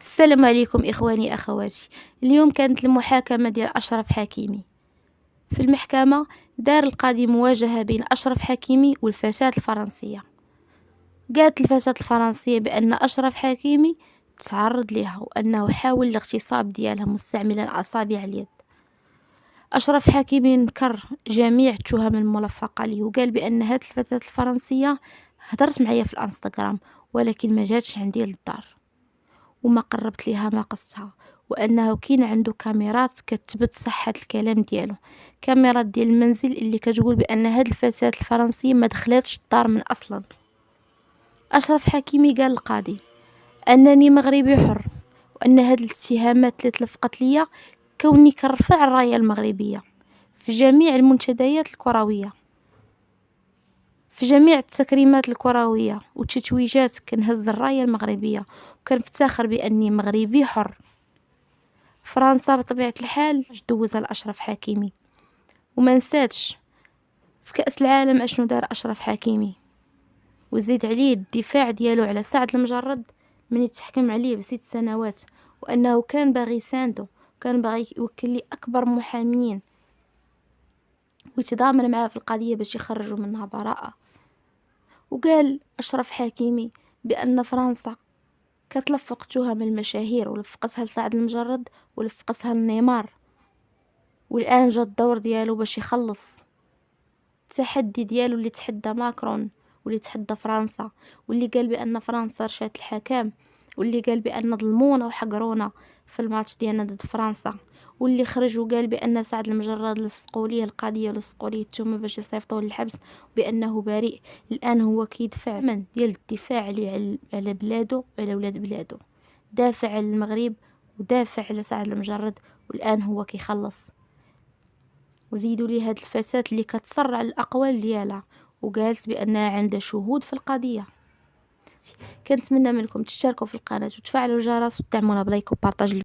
السلام عليكم إخواني أخواتي. اليوم كانت المحاكمة ديال أشرف حكيمي في المحكمة. دار القاضي مواجهة بين أشرف حكيمي والفتاة الفرنسية. قالت الفتاة الفرنسية بأن أشرف حكيمي تعرض لها وأنه حاول الاغتصاب ديالها مستعملا أصابع اليد. أشرف حكيمي نكر جميع التهم الملفقة ليه وقال بأن هاد الفتاة الفرنسية هدرت معايا في الانستغرام ولكن ما جاتش عندي للدار وما قربت ليها ما قصتها، وانه كاين عنده كاميرات كتثبت صحة الكلام ديالو، كاميرات ديال المنزل اللي كتقول بان هاد الفتاة الفرنسية ما دخلاتش الدار من اصلا. اشرف حكيمي قال القاضي انني مغربي حر، وان هاد الاتهامات اللي تلفقت ليا كوني كنرفع الراية المغربية في جميع المنتديات الكروية، في جميع التكريمات الكروية والتتويجات كنهز الراية المغربية وكنفتخر بأني مغربي حر. فرنسا بطبيعة الحال دوزها لأشرف حكيمي، وما نساتش في كأس العالم اشنو دار أشرف حكيمي، وزيد عليه الدفاع ديالو على سعد المجرد من يتحكم عليه ب6 سنوات، وأنه كان باغي يساندو، كان باغي يوكل لي أكبر محامين ويتضامن معاه في القضية باش يخرجوا منها براءة. وقال أشرف حكيمي بأن فرنسا كتلفق تهم المشاهير ولفقتها لسعد المجرد ولفقتها لنيمار، والآن جا الدور ديالو باش يخلص التحدي ديالو اللي تحدى ماكرون واللي تحدى فرنسا، واللي قال بأن فرنسا رشات الحكام، واللي قال بأن ظلمونا وحقرونا في الماتش ديالنا ضد فرنسا، واللي خرج وقال بأن سعد المجرد لصقوا ليه القضية ولصقوا ليه التهمة باش يصيفطوه للحبس بأنه بريء. الآن هو كيدفع من ديال الدفاع على بلادو وعلى ولاد بلادو، دافع على المغرب ودافع على سعد المجرد، والآن هو كيخلص. وزيدوا لي هاد الفتاة اللي كتصرع الأقوال ديالها وقالت بأنها عندها شهود في القضية. كنتمنى منكم تشتركوا في القناة وتفعلوا الجرس وتدعمونا بلايك وبارطاج.